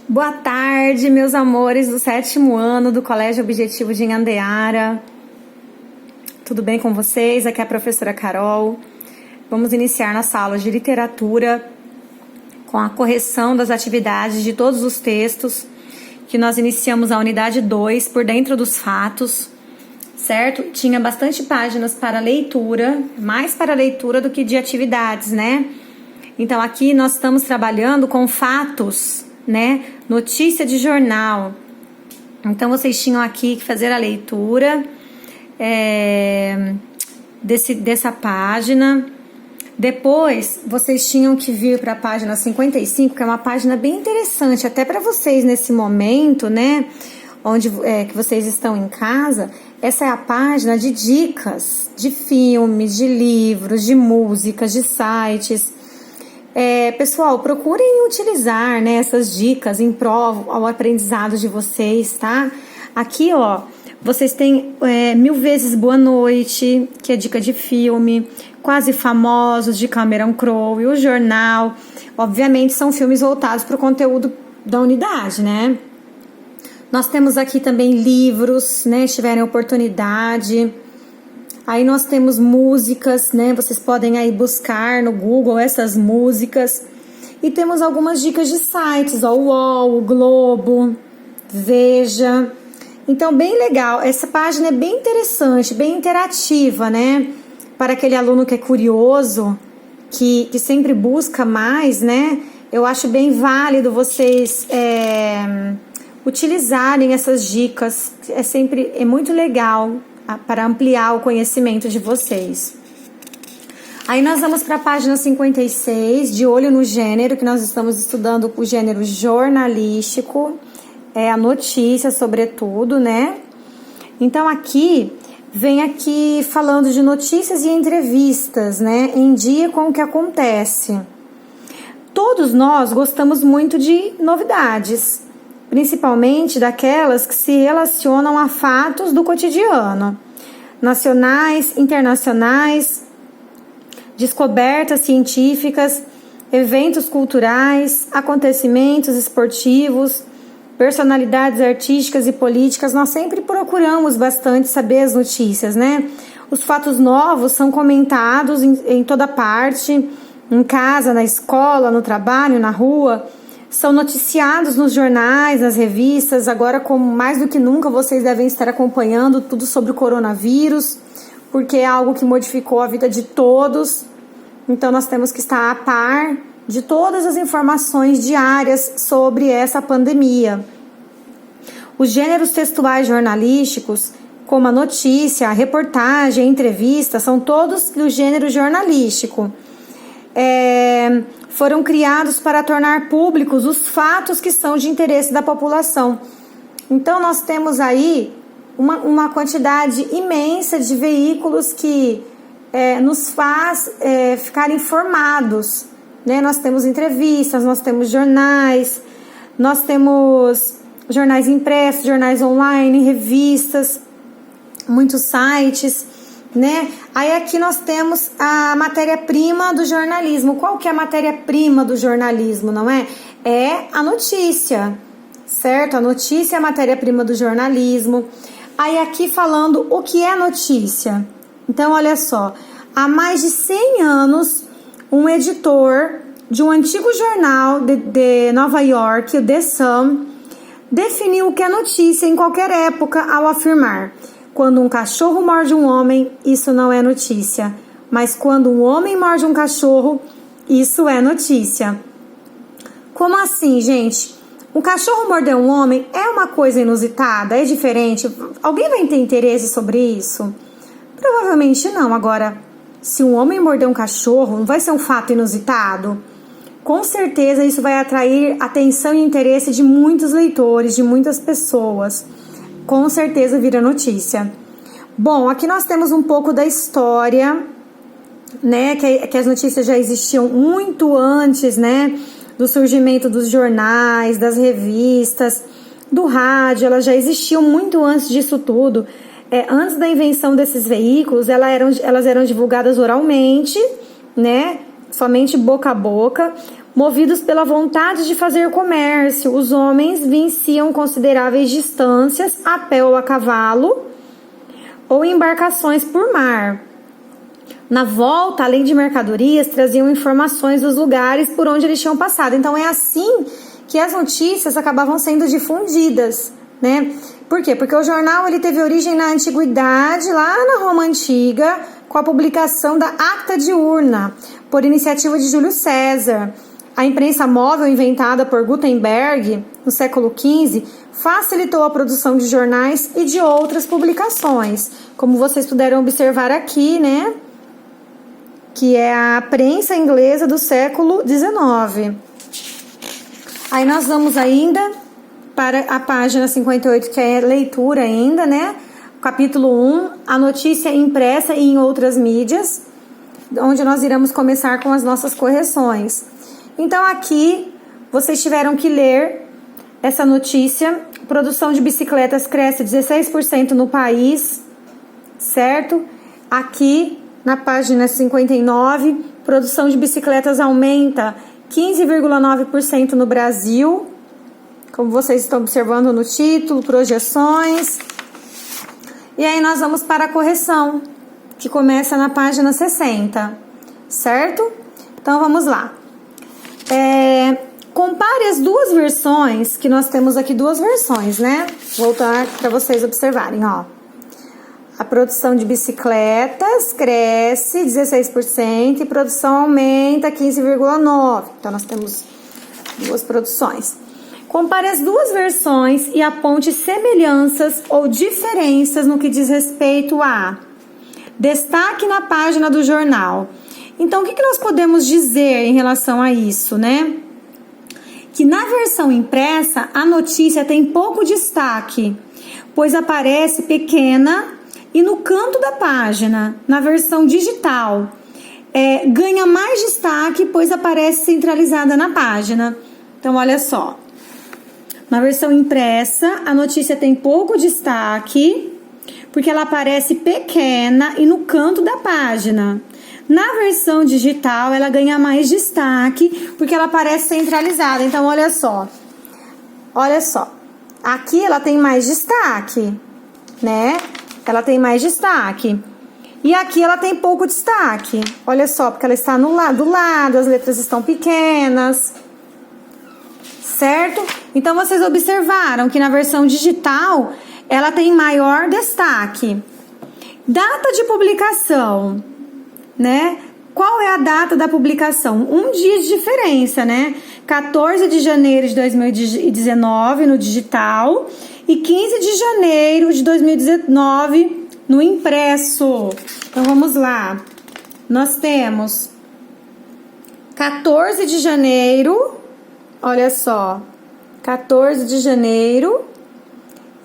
Boa tarde, meus amores do 7º ano do Colégio Objetivo de Inhandeara. Tudo bem com vocês? Aqui é a professora Carol. Vamos iniciar nossa aula de literatura com a correção das atividades de todos os textos que nós iniciamos a unidade 2, por dentro dos fatos, certo? Tinha bastante páginas para leitura, mais para leitura do que de atividades, né? Então aqui nós estamos trabalhando com fatos, né? Notícia de jornal. Então vocês tinham aqui que fazer a leitura dessa página. Depois vocês tinham que vir para a página 55, que é uma página bem interessante, até para vocês nesse momento, né? Onde que vocês estão em casa. Essa é a página de dicas de filmes, de livros, de músicas, de sites. Pessoal, procurem utilizar, né, essas dicas em prol ao aprendizado de vocês, tá? Aqui, ó, vocês têm Mil Vezes Boa Noite, que é dica de filme, Quase Famosos, de Cameron Crowe, e O Jornal. Obviamente, são filmes voltados para o conteúdo da unidade, né? Nós temos aqui também livros, né, se tiverem oportunidade. Aí nós temos músicas, né? Vocês podem aí buscar no Google essas músicas. E temos algumas dicas de sites, ó, o UOL, o Globo, Veja. Então, bem legal. Essa página é bem interessante, bem interativa, né? Para aquele aluno que é curioso, que sempre busca mais, né? Eu acho bem válido vocês utilizarem essas dicas. É muito legal para ampliar o conhecimento de vocês. Aí nós vamos para a página 56, de olho no gênero, que nós estamos estudando o gênero jornalístico, a notícia sobretudo, né? Então aqui, vem aqui falando de notícias e entrevistas, né? Em dia com o que acontece. Todos nós gostamos muito de novidades, principalmente daquelas que se relacionam a fatos do cotidiano, nacionais, internacionais, descobertas científicas, eventos culturais, acontecimentos esportivos, personalidades artísticas e políticas. Nós sempre procuramos bastante saber as notícias, né? Os fatos novos são comentados em toda parte, em casa, na escola, no trabalho, na rua. São noticiados nos jornais, nas revistas. Agora, como mais do que nunca, vocês devem estar acompanhando tudo sobre o coronavírus, porque é algo que modificou a vida de todos. Então, nós temos que estar a par de todas as informações diárias sobre essa pandemia. Os gêneros textuais jornalísticos, como a notícia, a reportagem, a entrevista, são todos do gênero jornalístico. Foram criados para tornar públicos os fatos que são de interesse da população. Então, nós temos aí uma quantidade imensa de veículos que nos faz ficar informados, né? Nós temos entrevistas, nós temos jornais, nós temos jornais impressos, jornais online, revistas, muitos sites, né? Aí aqui nós temos a matéria-prima do jornalismo. Qual que é a matéria-prima do jornalismo, não é? É a notícia, certo? A notícia é a matéria-prima do jornalismo. Aí aqui falando o que é notícia. Então, olha só, há mais de 100 anos, um editor de um antigo jornal de Nova York, o The Sun, definiu o que é notícia em qualquer época ao afirmar: quando um cachorro morde um homem, isso não é notícia. Mas quando um homem morde um cachorro, isso é notícia. Como assim, gente? Um cachorro morder um homem é uma coisa inusitada? É diferente? Alguém vai ter interesse sobre isso? Provavelmente não. Agora, se um homem morder um cachorro, não vai ser um fato inusitado? Com certeza isso vai atrair atenção e interesse de muitos leitores, de muitas pessoas. Com certeza vira notícia. Bom, aqui nós temos um pouco da história, né? Que as notícias já existiam muito antes, né? Do surgimento dos jornais, das revistas, do rádio. Elas já existiam muito antes disso tudo. Antes da invenção desses veículos, elas eram divulgadas oralmente, né? Somente boca a boca. Movidos pela vontade de fazer comércio, os homens venciam consideráveis distâncias a pé ou a cavalo ou em embarcações por mar. Na volta, além de mercadorias, traziam informações dos lugares por onde eles tinham passado. Então é assim que as notícias acabavam sendo difundidas, né? Por quê? Porque o jornal ele teve origem na antiguidade, lá na Roma Antiga, com a publicação da Acta Diurna, por iniciativa de Júlio César. A imprensa móvel inventada por Gutenberg no século XV facilitou a produção de jornais e de outras publicações, como vocês puderam observar aqui, né? Que é a prensa inglesa do século XIX. Aí nós vamos ainda para a página 58, que é leitura ainda, né? Capítulo 1, a notícia impressa e em outras mídias, onde nós iremos começar com as nossas correções. Então aqui vocês tiveram que ler essa notícia. Produção de bicicletas cresce 16% no país, certo? Aqui na página 59, produção de bicicletas aumenta 15,9% no Brasil, como vocês estão observando no título, projeções. E aí nós vamos para a correção, que começa na página 60, certo? Então vamos lá. Compare as duas versões, que nós temos aqui duas versões, né? Vou voltar para vocês observarem, ó. A produção de bicicletas cresce 16% e produção aumenta 15,9%. Então, nós temos duas produções. Compare as duas versões e aponte semelhanças ou diferenças no que diz respeito a destaque na página do jornal. Então, o que nós podemos dizer em relação a isso, né? Que na versão impressa, a notícia tem pouco destaque, pois aparece pequena e no canto da página. Na versão digital, ganha mais destaque, pois aparece centralizada na página. Então, olha só. Na versão impressa, a notícia tem pouco destaque, porque ela aparece pequena e no canto da página. Na versão digital, ela ganha mais destaque, porque ela aparece centralizada. Então, olha só. Olha só. Aqui ela tem mais destaque, né? Ela tem mais destaque. E aqui ela tem pouco destaque. Olha só, porque ela está do lado, as letras estão pequenas. Certo? Então, vocês observaram que na versão digital, ela tem maior destaque. Data de publicação, né? Qual é a data da publicação? Um dia de diferença, né? 14 de janeiro de 2019 no digital e 15 de janeiro de 2019 no impresso. Então, vamos lá. Nós temos 14 de janeiro, olha só, 14 de janeiro,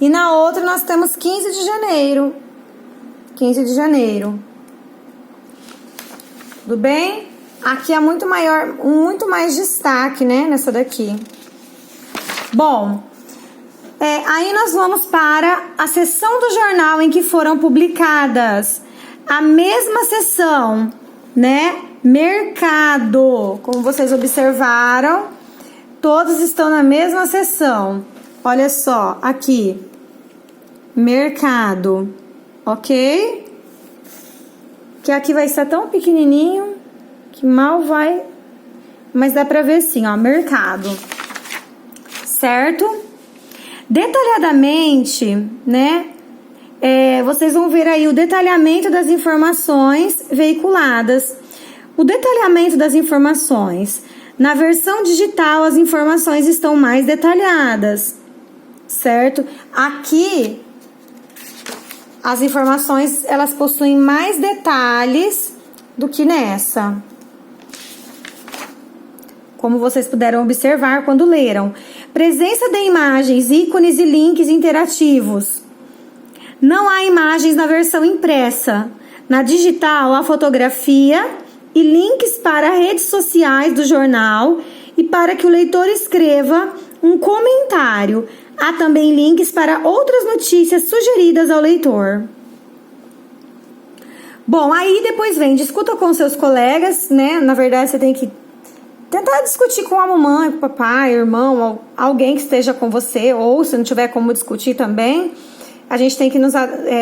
e na outra nós temos 15 de janeiro. 15 de janeiro. Tudo bem? Aqui é muito mais destaque, né, nessa daqui. Bom, aí nós vamos para a seção do jornal em que foram publicadas. A mesma seção, né? Mercado. Como vocês observaram, todos estão na mesma seção. Olha só, aqui. Mercado. Ok? Que aqui vai estar tão pequenininho que mal vai... Mas dá pra ver assim, ó, mercado. Certo? Detalhadamente, né? Vocês vão ver aí o detalhamento das informações veiculadas. O detalhamento das informações. Na versão digital, as informações estão mais detalhadas. Certo? Aqui, as informações, elas possuem mais detalhes do que nessa. Como vocês puderam observar quando leram. Presença de imagens, ícones e links interativos. Não há imagens na versão impressa. Na digital, há fotografia e links para redes sociais do jornal e para que o leitor escreva um comentário. Há também links para outras notícias sugeridas ao leitor. Bom, aí depois vem, discuta com seus colegas, né? Na verdade, você tem que tentar discutir com a mamãe, com o papai, irmão, alguém que esteja com você, ou se não tiver como discutir também,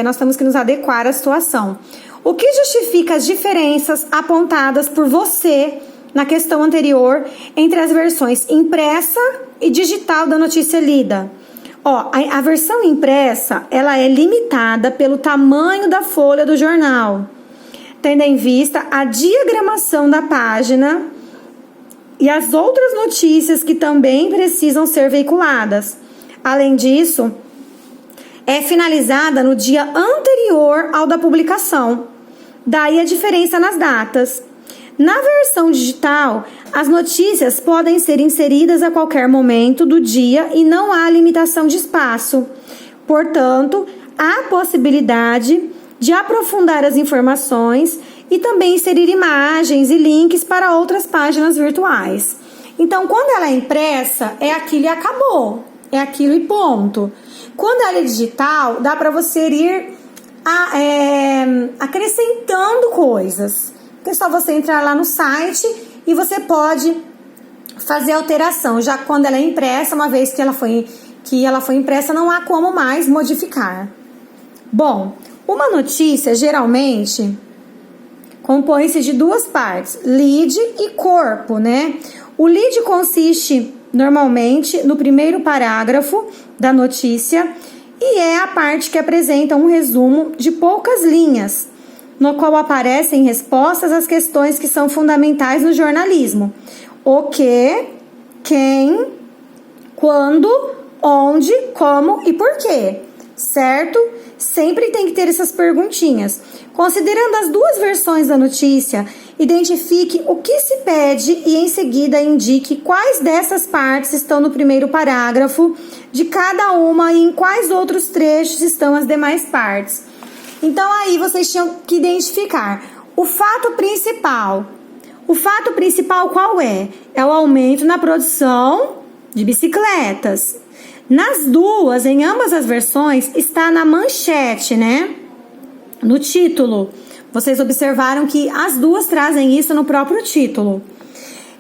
nós temos que nos adequar à situação. O que justifica as diferenças apontadas por você na questão anterior entre as versões impressa e digital da notícia lida? A versão impressa, ela é limitada pelo tamanho da folha do jornal, tendo em vista a diagramação da página e as outras notícias que também precisam ser veiculadas. Além disso, é finalizada no dia anterior ao da publicação. Daí a diferença nas datas. Na versão digital, as notícias podem ser inseridas a qualquer momento do dia e não há limitação de espaço. Portanto, há possibilidade de aprofundar as informações e também inserir imagens e links para outras páginas virtuais. Então, quando ela é impressa, é aquilo e acabou. É aquilo e ponto. Quando ela é digital, dá para você ir acrescentando coisas. É só você entrar lá no site e você pode fazer alteração. Já quando ela é impressa, uma vez que ela foi impressa, não há como mais modificar. Bom, uma notícia geralmente compõe-se de duas partes, lead e corpo, né? O lead consiste normalmente no primeiro parágrafo da notícia e é a parte que apresenta um resumo de poucas linhas, no qual aparecem respostas às questões que são fundamentais no jornalismo. O que, quem, quando, onde, como e por quê, certo? Sempre tem que ter essas perguntinhas. Considerando as duas versões da notícia, identifique o que se pede e em seguida indique quais dessas partes estão no primeiro parágrafo de cada uma e em quais outros trechos estão as demais partes. Então aí vocês tinham que identificar o fato principal. O fato principal qual é? É o aumento na produção de bicicletas. Nas duas, em ambas as versões, está na manchete, né? No título. Vocês observaram que as duas trazem isso no próprio título.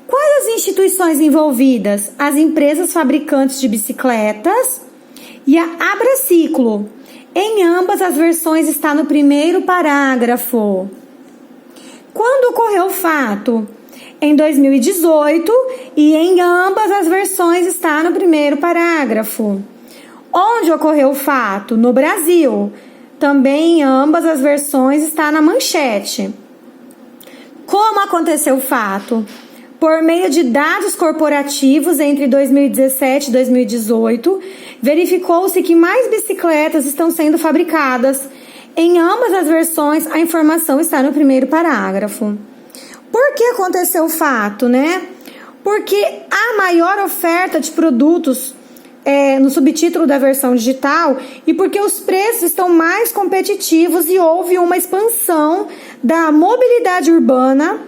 Quais as instituições envolvidas? As empresas fabricantes de bicicletas e a Abraciclo. Em ambas as versões está no primeiro parágrafo. Quando ocorreu o fato? Em 2018 e em ambas as versões está no primeiro parágrafo. Onde ocorreu o fato? No Brasil. Também em ambas as versões está na manchete. Como aconteceu o fato? Por meio de dados corporativos entre 2017 e 2018, verificou-se que mais bicicletas estão sendo fabricadas. Em ambas as versões, a informação está no primeiro parágrafo. Por que aconteceu o fato, né? Porque há maior oferta de produtos no subtítulo da versão digital e porque os preços estão mais competitivos e houve uma expansão da mobilidade urbana,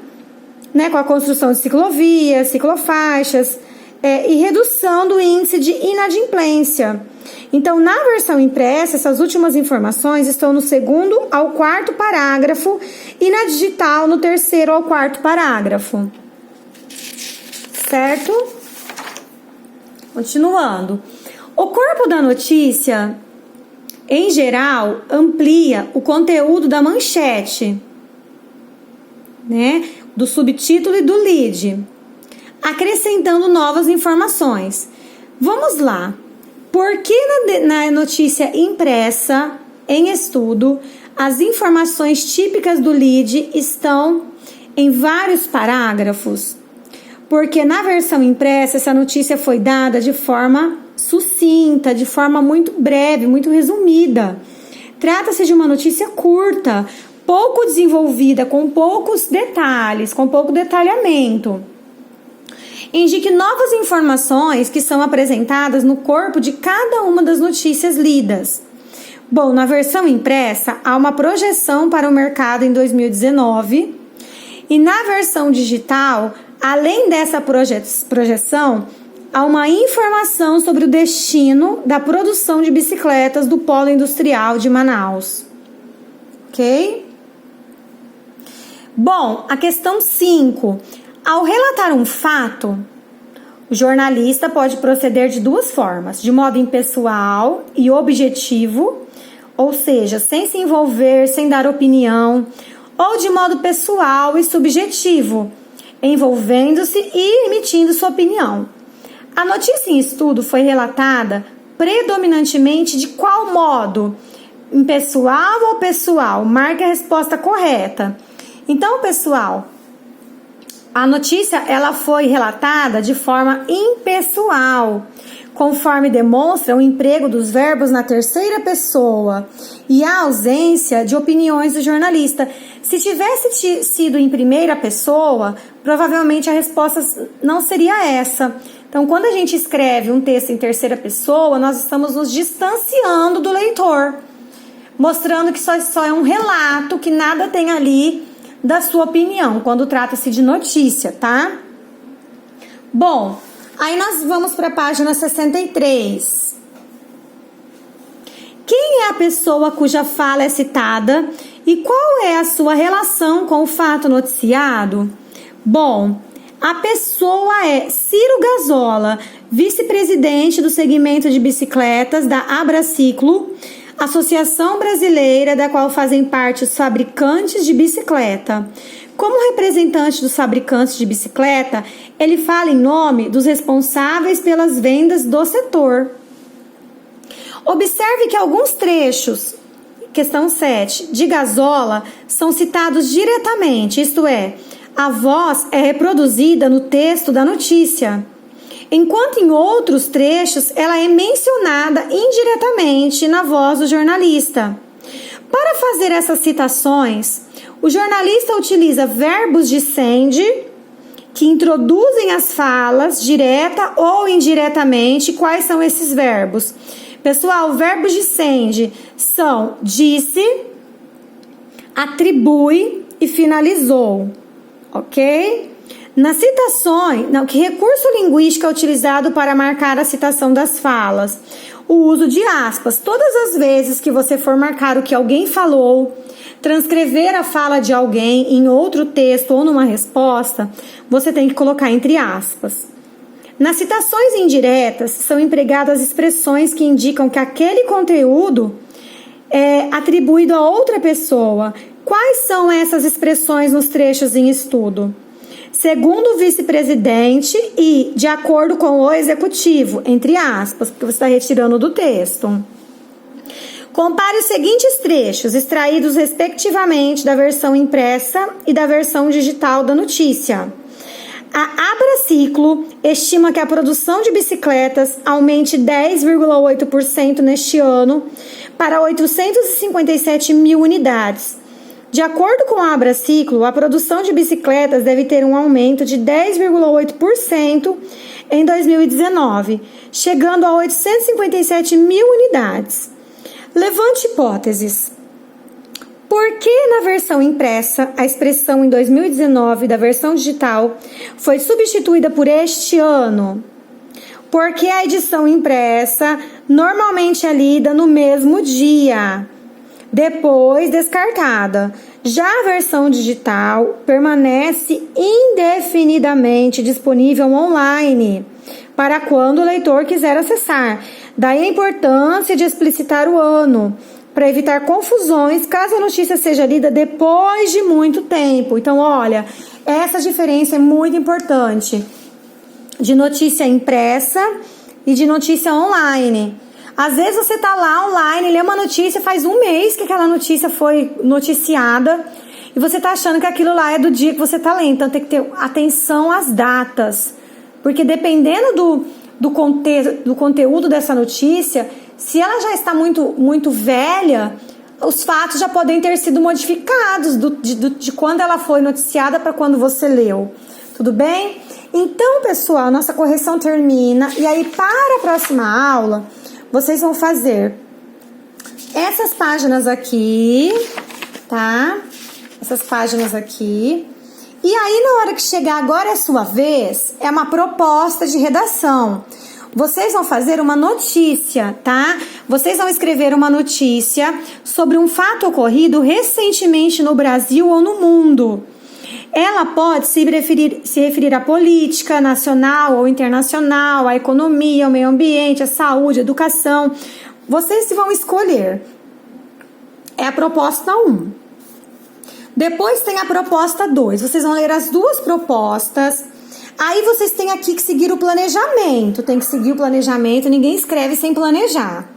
né, com a construção de ciclovias, ciclofaixas e redução do índice de inadimplência. Então, na versão impressa, essas últimas informações estão no segundo ao quarto parágrafo e na digital no terceiro ao quarto parágrafo. Certo? Continuando. O corpo da notícia, em geral, amplia o conteúdo da manchete, né, do subtítulo e do lead, acrescentando novas informações. Vamos lá. Por que na notícia impressa, em estudo, as informações típicas do lead estão em vários parágrafos? Porque na versão impressa, essa notícia foi dada de forma sucinta, de forma muito breve, muito resumida. Trata-se de uma notícia curta, pouco desenvolvida, com poucos detalhes, com pouco detalhamento. Indique novas informações que são apresentadas no corpo de cada uma das notícias lidas. Bom, na versão impressa, há uma projeção para o mercado em 2019 e na versão digital, além dessa projeção, há uma informação sobre o destino da produção de bicicletas do Polo Industrial de Manaus. Ok? Bom, a questão 5. Ao relatar um fato, o jornalista pode proceder de duas formas: de modo impessoal e objetivo, ou seja, sem se envolver, sem dar opinião, ou de modo pessoal e subjetivo, envolvendo-se e emitindo sua opinião. A notícia em estudo foi relatada predominantemente de qual modo? Impessoal ou pessoal? Marque a resposta correta. Então, pessoal, a notícia ela foi relatada de forma impessoal, conforme demonstra o emprego dos verbos na terceira pessoa e a ausência de opiniões do jornalista. Se tivesse sido em primeira pessoa, provavelmente a resposta não seria essa. Então, quando a gente escreve um texto em terceira pessoa, nós estamos nos distanciando do leitor, mostrando que só é um relato, que nada tem ali da sua opinião, quando trata-se de notícia, tá? Bom, aí nós vamos para a página 63. Quem é a pessoa cuja fala é citada e qual é a sua relação com o fato noticiado? Bom, a pessoa é Ciro Gazola, vice-presidente do segmento de bicicletas da Abraciclo, associação brasileira da qual fazem parte os fabricantes de bicicleta. Como representante dos fabricantes de bicicleta, ele fala em nome dos responsáveis pelas vendas do setor. Observe que alguns trechos, questão 7, de Gazola são citados diretamente, isto é, a voz é reproduzida no texto da notícia, enquanto em outros trechos ela é mencionada indiretamente na voz do jornalista. Para fazer essas citações, o jornalista utiliza verbos de sende, que introduzem as falas, direta ou indiretamente. Quais são esses verbos? Pessoal, verbos de sende são disse, atribui e finalizou, ok? Nas citações, que recurso linguístico é utilizado para marcar a citação das falas? O uso de aspas. Todas as vezes que você for marcar o que alguém falou, transcrever a fala de alguém em outro texto ou numa resposta, você tem que colocar entre aspas. Nas citações indiretas, são empregadas expressões que indicam que aquele conteúdo é atribuído a outra pessoa. Quais são essas expressões nos trechos em estudo? Segundo o vice-presidente e de acordo com o executivo, entre aspas, porque você está retirando do texto. Compare os seguintes trechos, extraídos respectivamente da versão impressa e da versão digital da notícia. A Abraciclo estima que a produção de bicicletas aumente 10,8% neste ano para 857 mil unidades. De acordo com a Abraciclo, a produção de bicicletas deve ter um aumento de 10,8% em 2019, chegando a 857 mil unidades. Levante hipóteses. Por que na versão impressa a expressão em 2019 da versão digital foi substituída por este ano? Porque a edição impressa normalmente é lida no mesmo dia, depois descartada. Já a versão digital permanece indefinidamente disponível online para quando o leitor quiser acessar. Daí a importância de explicitar o ano, para evitar confusões caso a notícia seja lida depois de muito tempo. Então, olha, essa diferença é muito importante de notícia impressa e de notícia online. Às vezes você tá lá online, lê uma notícia, faz um mês que aquela notícia foi noticiada e você tá achando que aquilo lá é do dia que você tá lendo. Então tem que ter atenção às datas, porque dependendo do conteúdo dessa notícia, se ela já está muito velha, os fatos já podem ter sido modificados de quando ela foi noticiada para quando você leu. Tudo bem? Então, pessoal, nossa correção termina. E aí, para a próxima aula, vocês vão fazer essas páginas aqui, tá? Essas páginas aqui. E aí, na hora que chegar agora é a sua vez, é uma proposta de redação. Vocês vão fazer uma notícia, tá? Vocês vão escrever uma notícia sobre um fato ocorrido recentemente no Brasil ou no mundo. ela pode se referir à política nacional ou internacional, à economia, ao meio ambiente, à saúde, à educação. Vocês vão escolher. É a proposta 1. Depois tem a proposta 2. Vocês vão ler as duas propostas. Aí vocês têm aqui que seguir o planejamento. Tem que seguir o planejamento. Ninguém escreve sem planejar.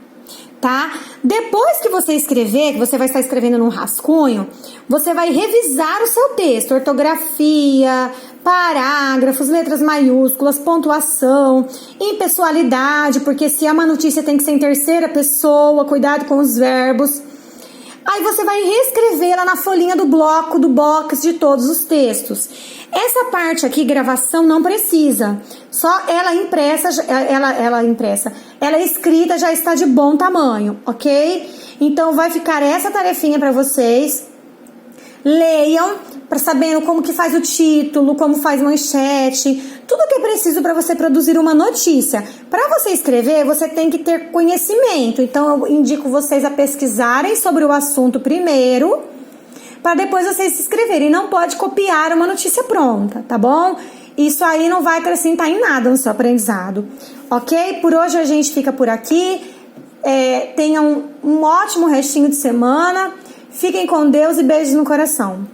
Tá? Depois que você escrever, que você vai estar escrevendo num rascunho, você vai revisar o seu texto, ortografia, parágrafos, letras maiúsculas, pontuação, impessoalidade, porque se é uma notícia tem que ser em terceira pessoa, cuidado com os verbos. Aí você vai reescrevê-la na folhinha do bloco, do box de todos os textos. Essa parte aqui, gravação, não precisa. Só ela escrita já está de bom tamanho, ok? Então vai ficar essa tarefinha para vocês. Leiam para saber como que faz o título, como faz manchete, tudo que é preciso para você produzir uma notícia. Para você escrever, você tem que ter conhecimento. Então eu indico vocês a pesquisarem sobre o assunto primeiro, para depois vocês se inscreverem. Não pode copiar uma notícia pronta, tá bom? Isso aí não vai acrescentar em nada no seu aprendizado, ok? Por hoje a gente fica por aqui. Tenham um ótimo restinho de semana. Fiquem com Deus e beijos no coração.